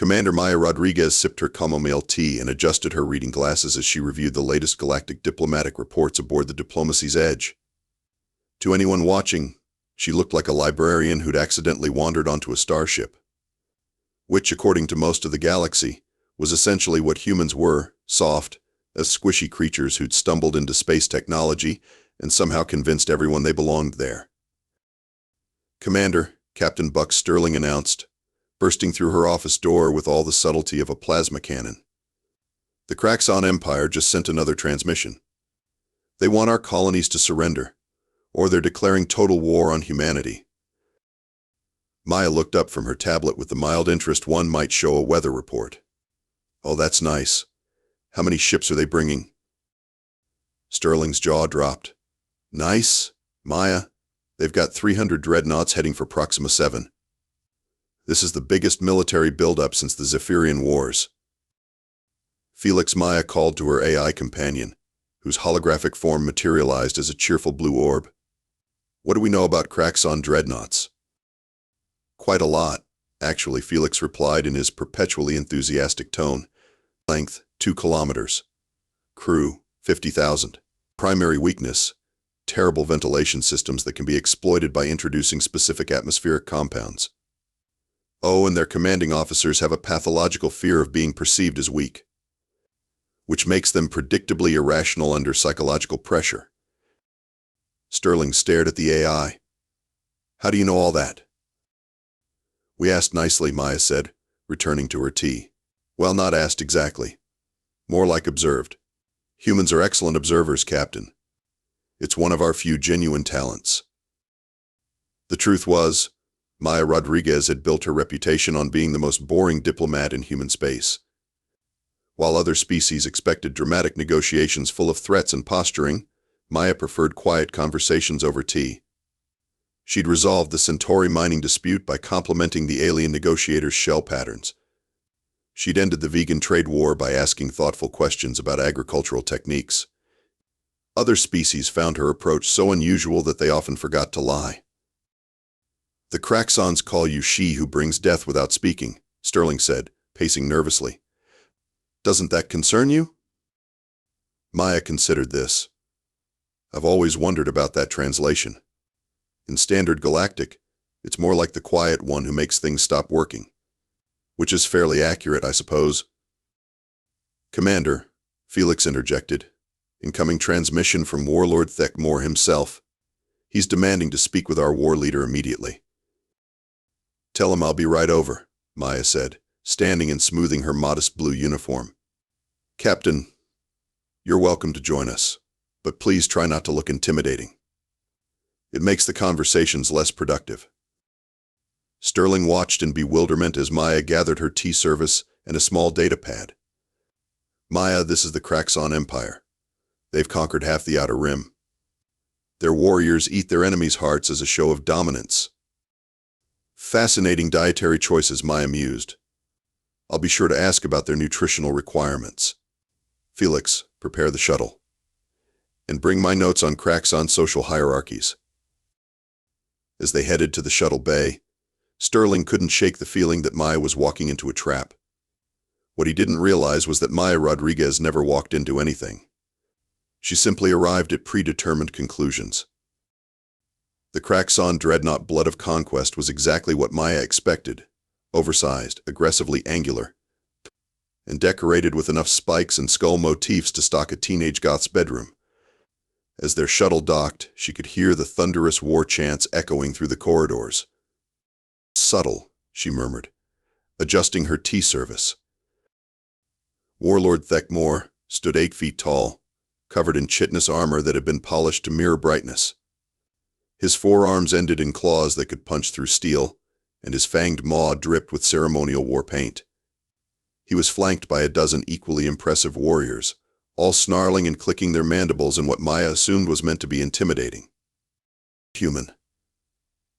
Commander Maya Rodriguez sipped her chamomile tea and adjusted her reading glasses as she reviewed the latest galactic diplomatic reports aboard the Diplomacy's Edge. To anyone watching, she looked like a librarian who'd accidentally wandered onto a starship, which, according to most of the galaxy, was essentially what humans were, soft, as squishy creatures who'd stumbled into space technology and somehow convinced everyone they belonged there. "Commander," Captain Buck Sterling announced, bursting through her office door with all the subtlety of a plasma cannon. "The Kraxxon Empire just sent another transmission. They want our colonies to surrender, or they're declaring total war on humanity." Maya looked up from her tablet with the mild interest one might show a weather report. "Oh, that's nice. How many ships are they bringing?" Sterling's jaw dropped. "Nice, Maya. They've got 300 dreadnoughts heading for Proxima 7. This is the biggest military buildup since the Zephyrian Wars." Felix, Maya called to her AI companion, whose holographic form materialized as a cheerful blue orb. "What do we know about Kraxxon dreadnoughts?" "Quite a lot," actually, Felix replied in his perpetually enthusiastic tone. "Length, 2 kilometers. Crew, 50,000. Primary weakness, terrible ventilation systems that can be exploited by introducing specific atmospheric compounds. Oh, and their commanding officers have a pathological fear of being perceived as weak, which makes them predictably irrational under psychological pressure." Sterling stared at the AI. "How do you know all that?" "We asked nicely," Maya said, returning to her tea. "Well, not asked exactly. More like observed. Humans are excellent observers, Captain. It's one of our few genuine talents." The truth was, Maya Rodriguez had built her reputation on being the most boring diplomat in human space. While other species expected dramatic negotiations full of threats and posturing, Maya preferred quiet conversations over tea. She'd resolved the Centauri mining dispute by complimenting the alien negotiators' shell patterns. She'd ended the vegan trade war by asking thoughtful questions about agricultural techniques. Other species found her approach so unusual that they often forgot to lie. "The Kraxxons call you she who brings death without speaking," Sterling said, pacing nervously. "Doesn't that concern you?" Maya considered this. "I've always wondered about that translation. In Standard Galactic, it's more like the quiet one who makes things stop working. Which is fairly accurate, I suppose." "Commander," Felix interjected, "incoming transmission from Warlord Thekmor himself. He's demanding to speak with our war leader immediately." "Tell him I'll be right over," Maya said, standing and smoothing her modest blue uniform. "Captain, you're welcome to join us, but please try not to look intimidating. It makes the conversations less productive." Sterling watched in bewilderment as Maya gathered her tea service and a small data pad. "Maya, this is the Kraxxon Empire. They've conquered half the Outer Rim. Their warriors eat their enemies' hearts as a show of dominance." "Fascinating dietary choices," Maya mused. "I'll be sure to ask about their nutritional requirements. Felix, prepare the shuttle. And bring my notes on Kraxxon social hierarchies." As they headed to the shuttle bay, Sterling couldn't shake the feeling that Maya was walking into a trap. What he didn't realize was that Maya Rodriguez never walked into anything. She simply arrived at predetermined conclusions. The Kraxxon dreadnought Blood of Conquest was exactly what Maya expected: oversized, aggressively angular, and decorated with enough spikes and skull motifs to stock a teenage goth's bedroom. As their shuttle docked, she could hear the thunderous war chants echoing through the corridors. "Subtle," she murmured, adjusting her tea service. Warlord Thekmor stood 8 feet tall, covered in chitinous armor that had been polished to mirror brightness. His forearms ended in claws that could punch through steel, and his fanged maw dripped with ceremonial war paint. He was flanked by a dozen equally impressive warriors, all snarling and clicking their mandibles in what Maya assumed was meant to be intimidating. "Human."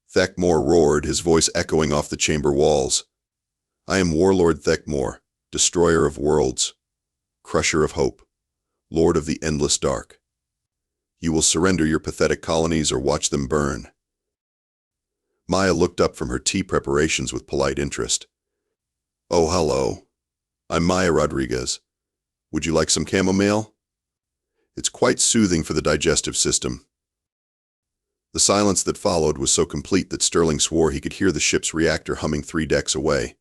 Thekmor roared, his voice echoing off the chamber walls. "I am Warlord Thekmor, destroyer of worlds, crusher of hope, lord of the endless dark. You will surrender your pathetic colonies or watch them burn." Maya looked up from her tea preparations with polite interest. "Oh, Oh, hello. I'm Maya Rodriguez. Would you like some chamomile? It's quite soothing for the digestive system. The silence that followed was so complete that Sterling swore he could hear the ship's reactor humming 3 decks away.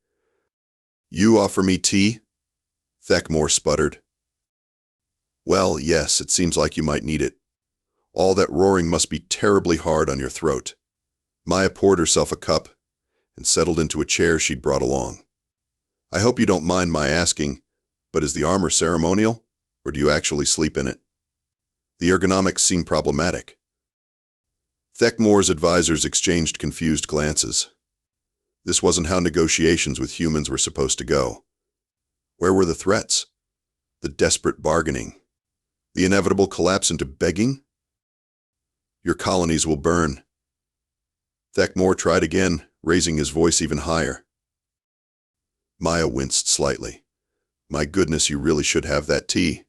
You offer me tea? Thekmore sputtered. Well, yes, it seems like you might need it. All that roaring must be terribly hard on your throat. Maya poured herself a cup and settled into a chair she'd brought along. I hope you don't mind my asking, but is the armor ceremonial, or do you actually sleep in it? The ergonomics seem problematic. Thekmore's advisors exchanged confused glances. This wasn't how negotiations with humans were supposed to go. Where were the threats? The desperate bargaining? The inevitable collapse into begging? Your colonies will burn. Thekmore tried again, raising his voice even higher. Maya winced slightly. My goodness, you really should have that tea.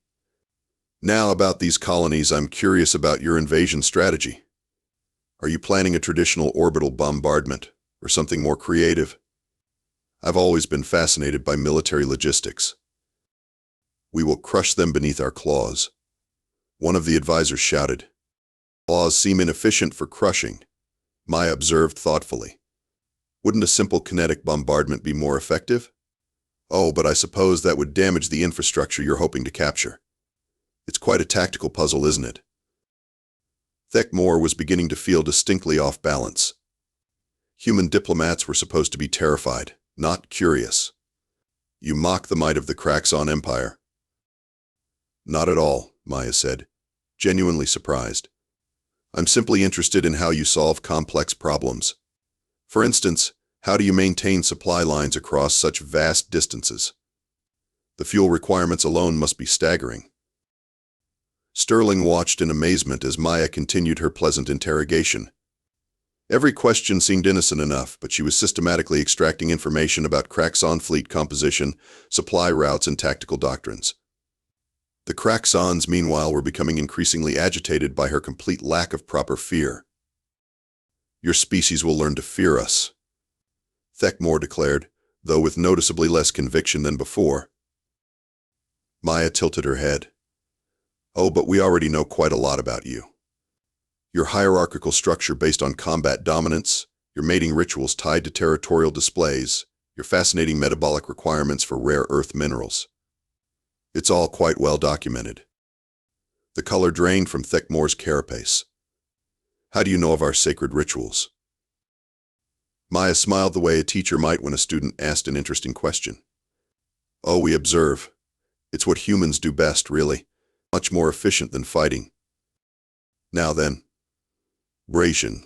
Now about these colonies, I'm curious about your invasion strategy. Are you planning a traditional orbital bombardment, or something more creative? I've always been fascinated by military logistics. We will crush them beneath our claws. One of the advisors shouted. Claws seem inefficient for crushing, Maya observed thoughtfully. Wouldn't a simple kinetic bombardment be more effective? Oh, but I suppose that would damage the infrastructure you're hoping to capture. It's quite a tactical puzzle, isn't it? Thekmore was beginning to feel distinctly off balance. Human diplomats were supposed to be terrified, not curious. You mock the might of the Kraxxon Empire. Not at all, Maya said, genuinely surprised. I'm simply interested in how you solve complex problems. For instance, how do you maintain supply lines across such vast distances? The fuel requirements alone must be staggering. Sterling watched in amazement as Maya continued her pleasant interrogation. Every question seemed innocent enough, but she was systematically extracting information about Kraxxon fleet composition, supply routes, and tactical doctrines. The Kraxxons, meanwhile, were becoming increasingly agitated by her complete lack of proper fear. Your species will learn to fear us, Thekmore declared, though with noticeably less conviction than before. Maya tilted her head. Oh, but we already know quite a lot about you. Your hierarchical structure based on combat dominance, your mating rituals tied to territorial displays, your fascinating metabolic requirements for rare earth minerals. It's all quite well documented. The color drained from Thekmore's carapace. How do you know of our sacred rituals? Maya smiled the way a teacher might when a student asked an interesting question. Oh, we observe. It's what humans do best, really. Much more efficient than fighting. Now then. Bration.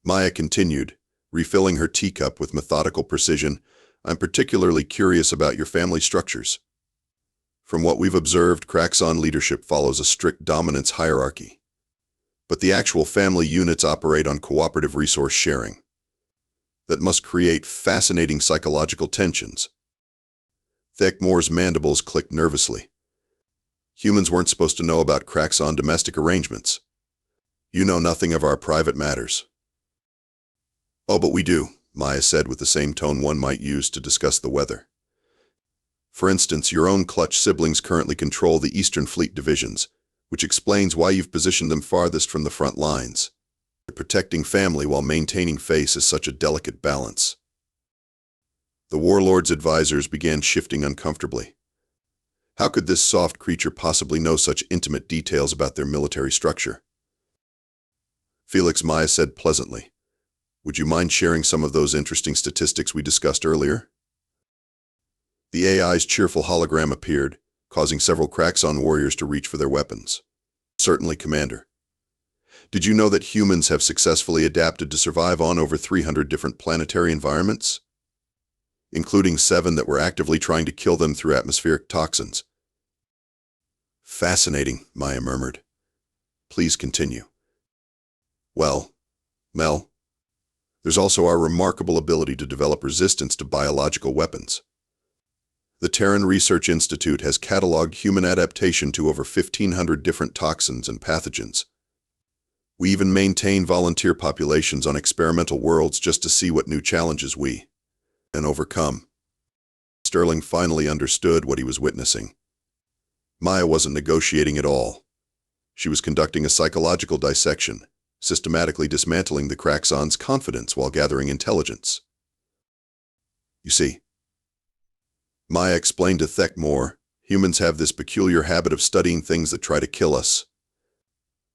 Maya continued, refilling her teacup with methodical precision. I'm particularly curious about your family structures. From what we've observed, Kraxxon leadership follows a strict dominance hierarchy. But the actual family units operate on cooperative resource sharing. That must create fascinating psychological tensions. Thekmore's mandibles clicked nervously. Humans weren't supposed to know about Kraxxon domestic arrangements. You know nothing of our private matters. Oh, but we do, Maya said with the same tone one might use to discuss the weather. For instance, your own clutch siblings currently control the Eastern Fleet divisions, which explains why you've positioned them farthest from the front lines. Protecting family while maintaining face is such a delicate balance. The warlords' advisors began shifting uncomfortably. How could this soft creature possibly know such intimate details about their military structure? Felix, Maya said pleasantly. Would you mind sharing some of those interesting statistics we discussed earlier? The AI's cheerful hologram appeared, causing several Kraxxon warriors to reach for their weapons. Certainly, Commander. Did you know that humans have successfully adapted to survive on over 300 different planetary environments? Including 7 that were actively trying to kill them through atmospheric toxins. Fascinating, Maya murmured. Please continue. Well, Mel, there's also our remarkable ability to develop resistance to biological weapons. The Terran Research Institute has cataloged human adaptation to over 1,500 different toxins and pathogens. We even maintain volunteer populations on experimental worlds just to see what new challenges we can overcome. Sterling finally understood what he was witnessing. Maya wasn't negotiating at all. She was conducting a psychological dissection, systematically dismantling the Kraxxon's confidence while gathering intelligence. You see, Maya explained to Thekmore, humans have this peculiar habit of studying things that try to kill us.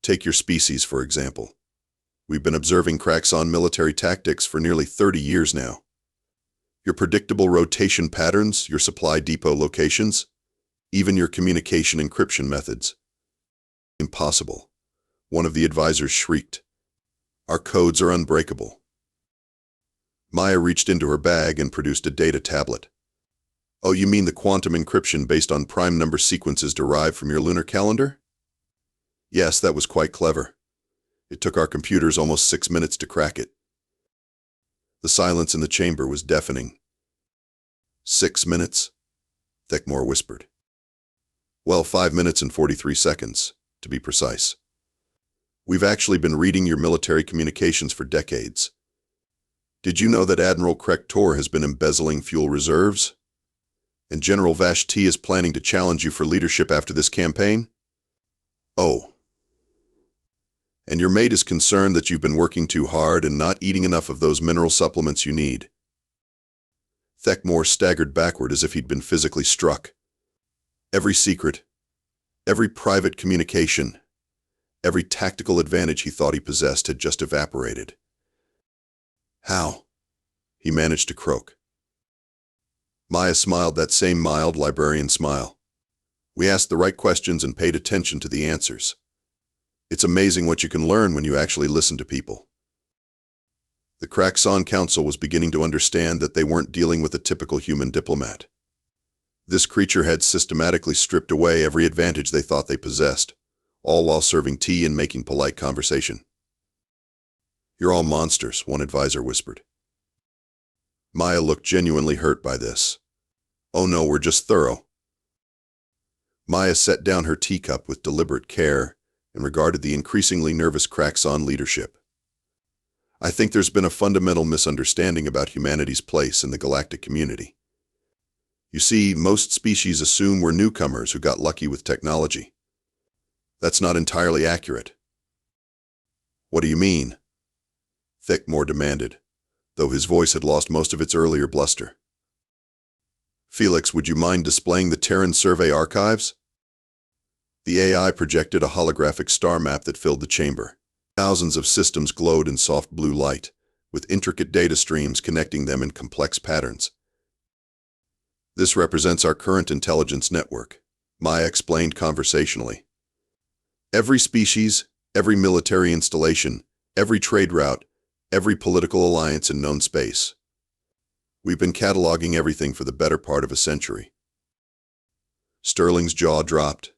Take your species, for example. We've been observing Kraxxon military tactics for nearly 30 years now. Your predictable rotation patterns, your supply depot locations, even your communication encryption methods. Impossible. One of the advisors shrieked. Our codes are unbreakable. Maya reached into her bag and produced a data tablet. Oh, you mean the quantum encryption based on prime number sequences derived from your lunar calendar? Yes, that was quite clever. It took our computers almost 6 minutes to crack it. The silence in the chamber was deafening. 6 minutes? Thekmore whispered. Well, 5 minutes and 43 seconds, to be precise. We've actually been reading your military communications for decades. Did you know that Admiral Kraxxon has been embezzling fuel reserves? And General Vashti is planning to challenge you for leadership after this campaign? Oh. And your mate is concerned that you've been working too hard and not eating enough of those mineral supplements you need. Thekmore staggered backward as if he'd been physically struck. Every secret, every private communication, every tactical advantage he thought he possessed had just evaporated. How? He managed to croak. Maya smiled that same mild librarian smile. We asked the right questions and paid attention to the answers. It's amazing what you can learn when you actually listen to people. The Kraxxon Council was beginning to understand that they weren't dealing with a typical human diplomat. This creature had systematically stripped away every advantage they thought they possessed, all while serving tea and making polite conversation. You're all monsters, one advisor whispered. Maya looked genuinely hurt by this. Oh no, we're just thorough. Maya set down her teacup with deliberate care and regarded the increasingly nervous Kraxxon leadership. I think there's been a fundamental misunderstanding about humanity's place in the galactic community. You see, most species assume we're newcomers who got lucky with technology. That's not entirely accurate. What do you mean? Thekmore demanded, though his voice had lost most of its earlier bluster. Felix, would you mind displaying the Terran survey archives? The AI projected a holographic star map that filled the chamber. Thousands of systems glowed in soft blue light, with intricate data streams connecting them in complex patterns. This represents our current intelligence network, Maya explained conversationally. Every species, every military installation, every trade route, every political alliance in known space. We've been cataloging everything for the better part of a century. Sterling's jaw dropped.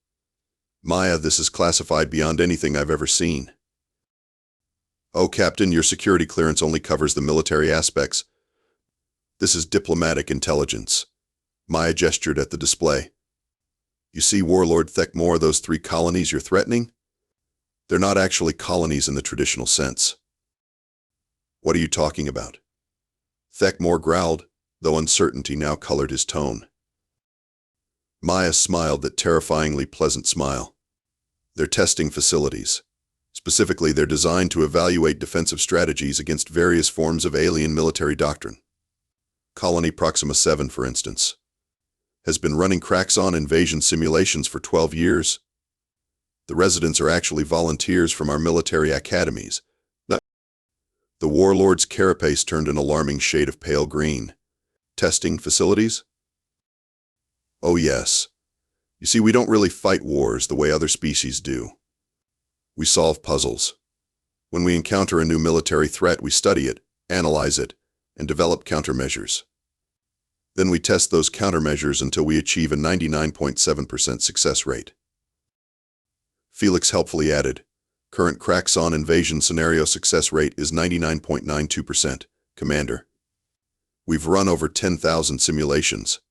Maya, this is classified beyond anything I've ever seen. Oh, Captain, your security clearance only covers the military aspects. This is diplomatic intelligence. Maya gestured at the display. You see, Warlord Thekmore, those 3 colonies you're threatening? They're not actually colonies in the traditional sense. What are you talking about? Thekmore growled, though uncertainty now colored his tone. Maya smiled that terrifyingly pleasant smile. They're testing facilities. Specifically, they're designed to evaluate defensive strategies against various forms of alien military doctrine. Colony Proxima 7, for instance, has been running Kraxxon invasion simulations for 12 years. The residents are actually volunteers from our military academies. The warlord's carapace turned an alarming shade of pale green. Testing facilities? Oh yes. You see, we don't really fight wars the way other species do. We solve puzzles. When we encounter a new military threat, we study it, analyze it, and develop countermeasures. Then we test those countermeasures until we achieve a 99.7% success rate. Felix helpfully added, current Kraxxon invasion scenario success rate is 99.92%, Commander. We've run over 10,000 simulations.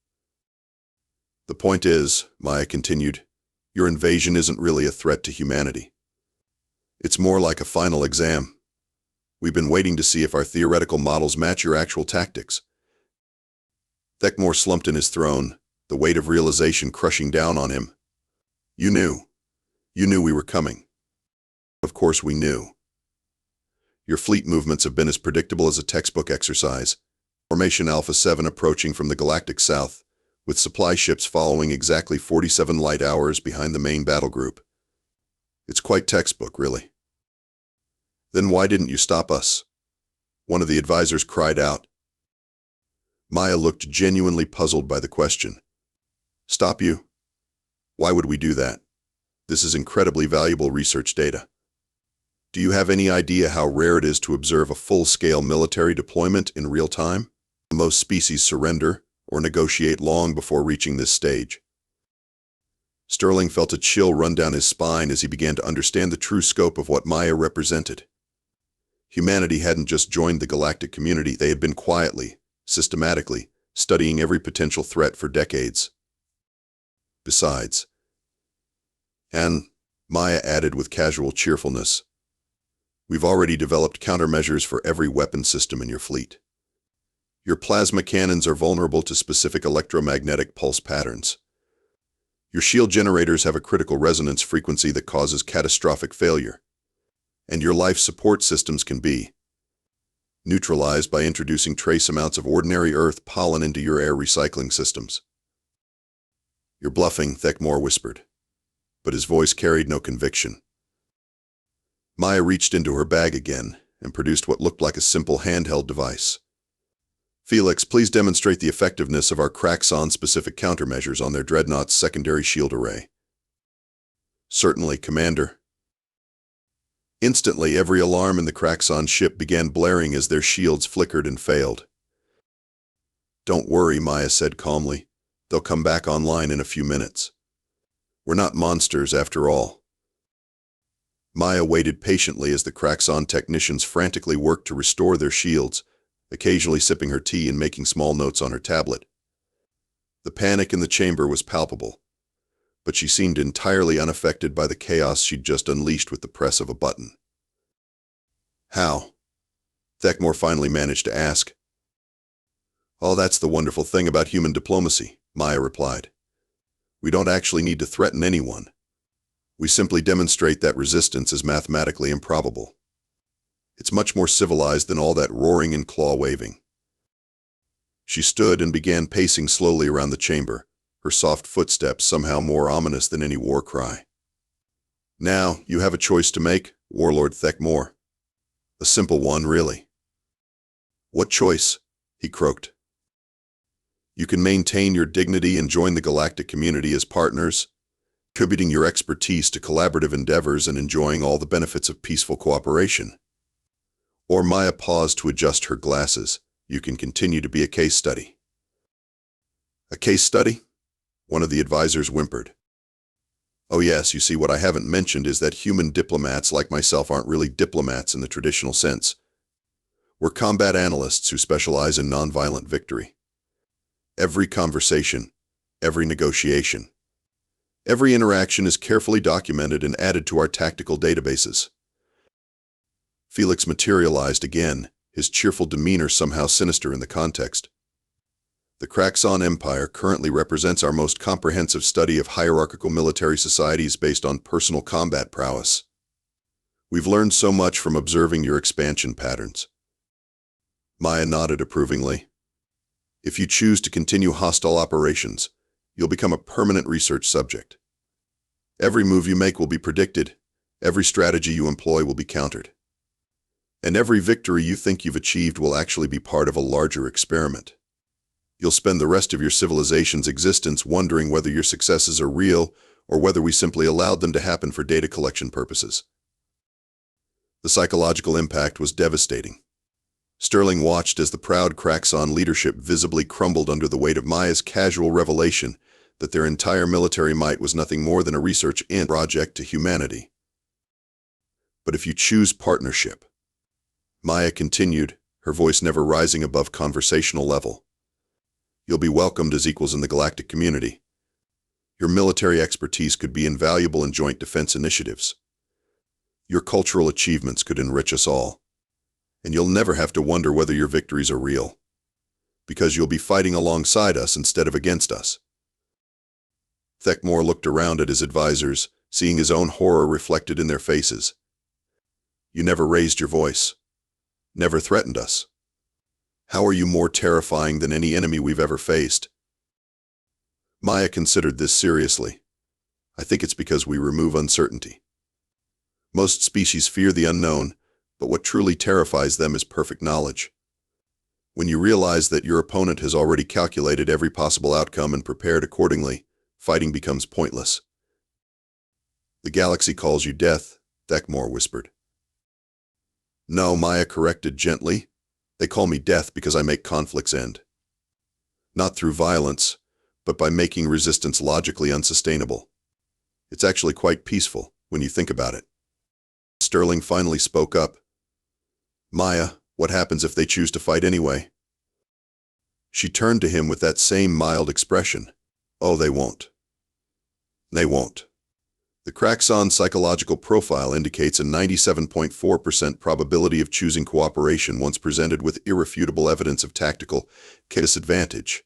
The point is, Maya continued, your invasion isn't really a threat to humanity. It's more like a final exam. We've been waiting to see if our theoretical models match your actual tactics. Thekmore slumped in his throne, the weight of realization crushing down on him. You knew. You knew we were coming. Of course we knew. Your fleet movements have been as predictable as a textbook exercise. Formation Alpha 7 approaching from the galactic south, with supply ships following exactly 47 light hours behind the main battle group. It's quite textbook, really. Then why didn't you stop us? One of the advisors cried out. Maya looked genuinely puzzled by the question. Stop you? Why would we do that? This is incredibly valuable research data. Do you have any idea how rare it is to observe a full-scale military deployment in real time? Most species surrender or negotiate long before reaching this stage. Sterling felt a chill run down his spine as he began to understand the true scope of what Maya represented. Humanity hadn't just joined the galactic community, they had been quietly, systematically, studying every potential threat for decades. Besides, and Maya added with casual cheerfulness, we've already developed countermeasures for every weapon system in your fleet. Your plasma cannons are vulnerable to specific electromagnetic pulse patterns. Your shield generators have a critical resonance frequency that causes catastrophic failure. And your life support systems can be neutralized by introducing trace amounts of ordinary Earth pollen into your air recycling systems. You're bluffing, Thekmore whispered, but his voice carried no conviction. Maya reached into her bag again and produced what looked like a simple handheld device. Felix, please demonstrate the effectiveness of our Kraxxon-specific countermeasures on their dreadnoughts' secondary shield array. Certainly, Commander. Instantly, every alarm in the Kraxxon ship began blaring as their shields flickered and failed. Don't worry, Maya said calmly. They'll come back online in a few minutes. We're not monsters, after all. Maya waited patiently as the Kraxxon technicians frantically worked to restore their shields, occasionally sipping her tea and making small notes on her tablet. The panic in the chamber was palpable, but she seemed entirely unaffected by the chaos she'd just unleashed with the press of a button. How? Thekmore finally managed to ask. Oh, that's the wonderful thing about human diplomacy, Maya replied. We don't actually need to threaten anyone. We simply demonstrate that resistance is mathematically improbable. It's much more civilized than all that roaring and claw-waving. She stood and began pacing slowly around the chamber, her soft footsteps somehow more ominous than any war cry. Now, you have a choice to make, Warlord Thekmore. A simple one, really. What choice? He croaked. You can maintain your dignity and join the galactic community as partners, contributing your expertise to collaborative endeavors and enjoying all the benefits of peaceful cooperation. Or Maya paused to adjust her glasses. You can continue to be a case study. A case study? One of the advisors whimpered. Oh yes, you see, what I haven't mentioned is that human diplomats like myself aren't really diplomats in the traditional sense. We're combat analysts who specialize in nonviolent victory. Every conversation, every negotiation, every interaction is carefully documented and added to our tactical databases. Felix materialized again, his cheerful demeanor somehow sinister in the context. The Kraxxon Empire currently represents our most comprehensive study of hierarchical military societies based on personal combat prowess. We've learned so much from observing your expansion patterns. Maya nodded approvingly. If you choose to continue hostile operations, you'll become a permanent research subject. Every move you make will be predicted, every strategy you employ will be countered. And every victory you think you've achieved will actually be part of a larger experiment. You'll spend the rest of your civilization's existence wondering whether your successes are real or whether we simply allowed them to happen for data collection purposes. The psychological impact was devastating. Sterling watched as the proud Kraxxon leadership visibly crumbled under the weight of Maya's casual revelation that their entire military might was nothing more than a research project to humanity. But if you choose partnership, Maya continued, her voice never rising above conversational level, you'll be welcomed as equals in the galactic community. Your military expertise could be invaluable in joint defense initiatives. Your cultural achievements could enrich us all. And you'll never have to wonder whether your victories are real. Because you'll be fighting alongside us instead of against us. Thekmor looked around at his advisors, seeing his own horror reflected in their faces. You never raised your voice. Never threatened us. How are you more terrifying than any enemy we've ever faced? Maya considered this seriously. I think it's because we remove uncertainty. Most species fear the unknown, but what truly terrifies them is perfect knowledge. When you realize that your opponent has already calculated every possible outcome and prepared accordingly, fighting becomes pointless. The galaxy calls you death, Thekmor whispered. No, Maya corrected gently. They call me death because I make conflicts end. Not through violence, but by making resistance logically unsustainable. It's actually quite peaceful, when you think about it. Sterling finally spoke up. Maya, what happens if they choose to fight anyway? She turned to him with that same mild expression. Oh, they won't. They won't. The Kraxxon psychological profile indicates a 97.4% probability of choosing cooperation once presented with irrefutable evidence of tactical disadvantage.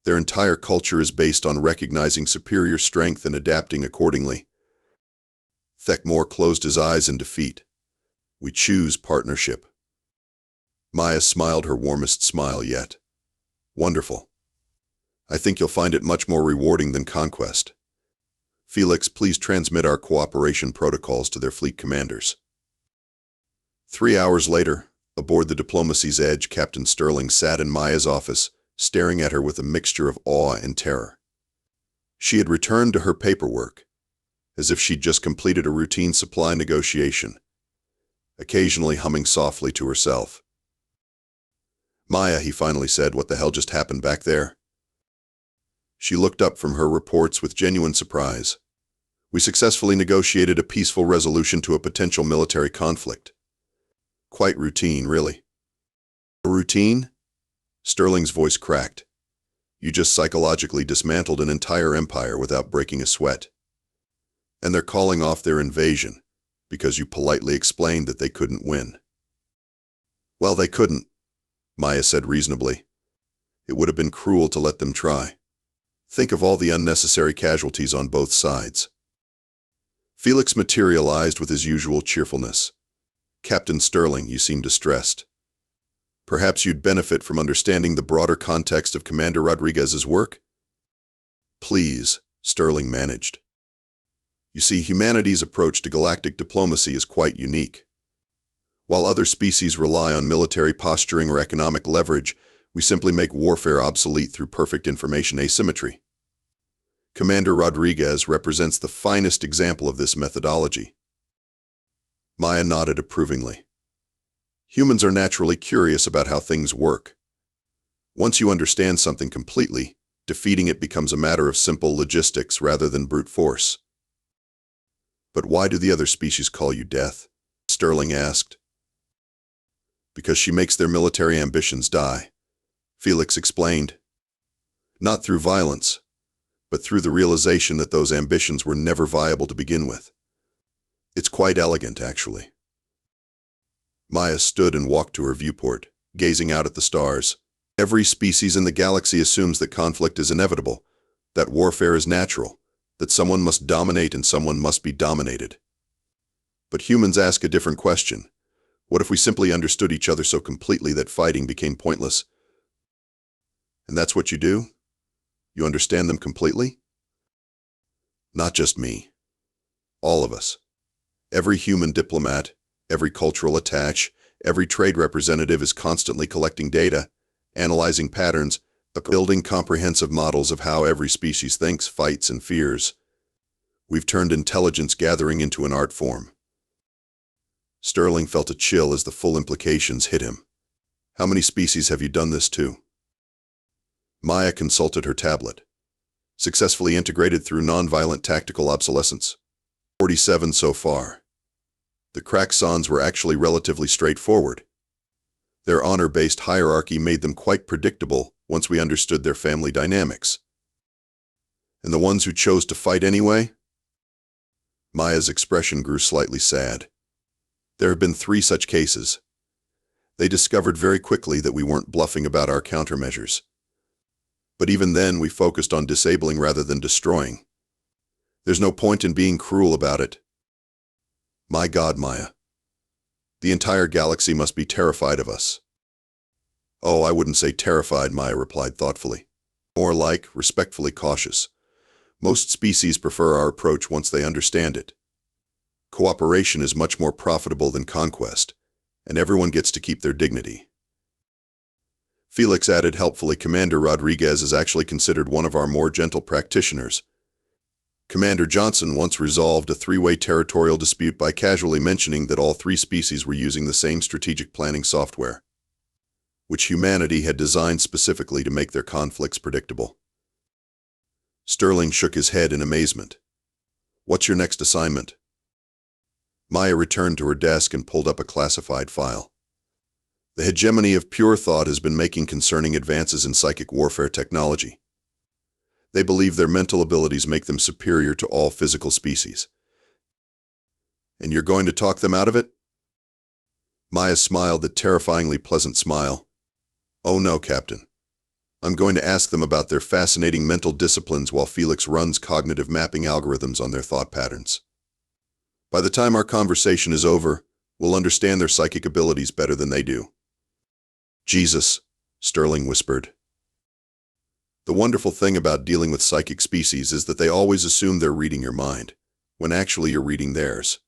Their entire culture is based on recognizing superior strength and adapting accordingly. Thekmor closed his eyes in defeat. We choose partnership. Maya smiled her warmest smile yet. Wonderful. I think you'll find it much more rewarding than conquest. Felix, please transmit our cooperation protocols to their fleet commanders. 3 hours later, aboard the Diplomacy's Edge, Captain Sterling sat in Maya's office, staring at her with a mixture of awe and terror. She had returned to her paperwork, as if she'd just completed a routine supply negotiation, occasionally humming softly to herself. Maya, he finally said, what the hell just happened back there? She looked up from her reports with genuine surprise. We successfully negotiated a peaceful resolution to a potential military conflict. Quite routine, really. A routine? Sterling's voice cracked. You just psychologically dismantled an entire empire without breaking a sweat. And they're calling off their invasion because you politely explained that they couldn't win. Well, they couldn't, Maya said reasonably. It would have been cruel to let them try. Think of all the unnecessary casualties on both sides. Felix materialized with his usual cheerfulness. Captain Sterling, you seem distressed. Perhaps you'd benefit from understanding the broader context of Commander Rodriguez's work? Please, Sterling managed. You see, humanity's approach to galactic diplomacy is quite unique. While other species rely on military posturing or economic leverage, we simply make warfare obsolete through perfect information asymmetry. Commander Rodriguez represents the finest example of this methodology. Maya nodded approvingly. Humans are naturally curious about how things work. Once you understand something completely, defeating it becomes a matter of simple logistics rather than brute force. But why do the other species call you death? Sterling asked. Because she makes their military ambitions die, Felix explained. Not through violence, but through the realization that those ambitions were never viable to begin with. It's quite elegant, actually. Maya stood and walked to her viewport, gazing out at the stars. Every species in the galaxy assumes that conflict is inevitable, that warfare is natural, that someone must dominate and someone must be dominated. But humans ask a different question. What if we simply understood each other so completely that fighting became pointless? And that's what you do? You understand them completely? Not just me. All of us. Every human diplomat, every cultural attach, every trade representative is constantly collecting data, analyzing patterns, building comprehensive models of how every species thinks, fights, and fears. We've turned intelligence gathering into an art form. Sterling felt a chill as the full implications hit him. How many species have you done this to? Maya consulted her tablet. Successfully integrated through nonviolent tactical obsolescence. 47 so far. The Kraxxons were actually relatively straightforward. Their honor-based hierarchy made them quite predictable once we understood their family dynamics. And the ones who chose to fight anyway? Maya's expression grew slightly sad. There have been 3 such cases. They discovered very quickly that we weren't bluffing about our countermeasures. But even then, we focused on disabling rather than destroying. There's no point in being cruel about it. My God, Maya. The entire galaxy must be terrified of us. Oh, I wouldn't say terrified, Maya replied thoughtfully. More like respectfully cautious. Most species prefer our approach once they understand it. Cooperation is much more profitable than conquest, and everyone gets to keep their dignity. Felix added helpfully, Commander Rodriguez is actually considered one of our more gentle practitioners. Commander Johnson once resolved a three-way territorial dispute by casually mentioning that all three species were using the same strategic planning software, which humanity had designed specifically to make their conflicts predictable. Sterling shook his head in amazement. What's your next assignment? Maya returned to her desk and pulled up a classified file. The hegemony of pure thought has been making concerning advances in psychic warfare technology. They believe their mental abilities make them superior to all physical species. And you're going to talk them out of it? Maya smiled that terrifyingly pleasant smile. Oh no, Captain. I'm going to ask them about their fascinating mental disciplines while Felix runs cognitive mapping algorithms on their thought patterns. By the time our conversation is over, we'll understand their psychic abilities better than they do. Jesus, Sterling whispered. The wonderful thing about dealing with psychic species is that they always assume they're reading your mind, when actually you're reading theirs.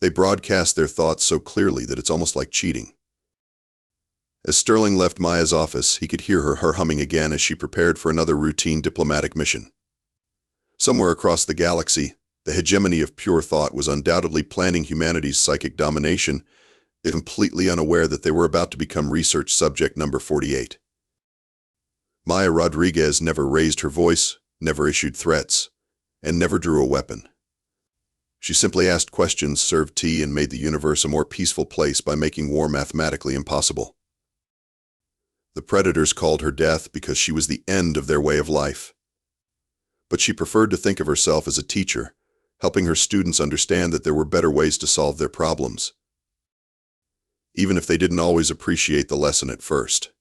They broadcast their thoughts so clearly that it's almost like cheating. As Sterling left Maya's office, he could hear her humming again as she prepared for another routine diplomatic mission. Somewhere across the galaxy, the hegemony of pure thought was undoubtedly planning humanity's psychic domination, completely unaware that they were about to become research subject number 48. Maya Rodriguez never raised her voice, never issued threats, and never drew a weapon. She simply asked questions, served tea, and made the universe a more peaceful place by making war mathematically impossible. The predators called her death because she was the end of their way of life. But she preferred to think of herself as a teacher, helping her students understand that there were better ways to solve their problems, even if they didn't always appreciate the lesson at first.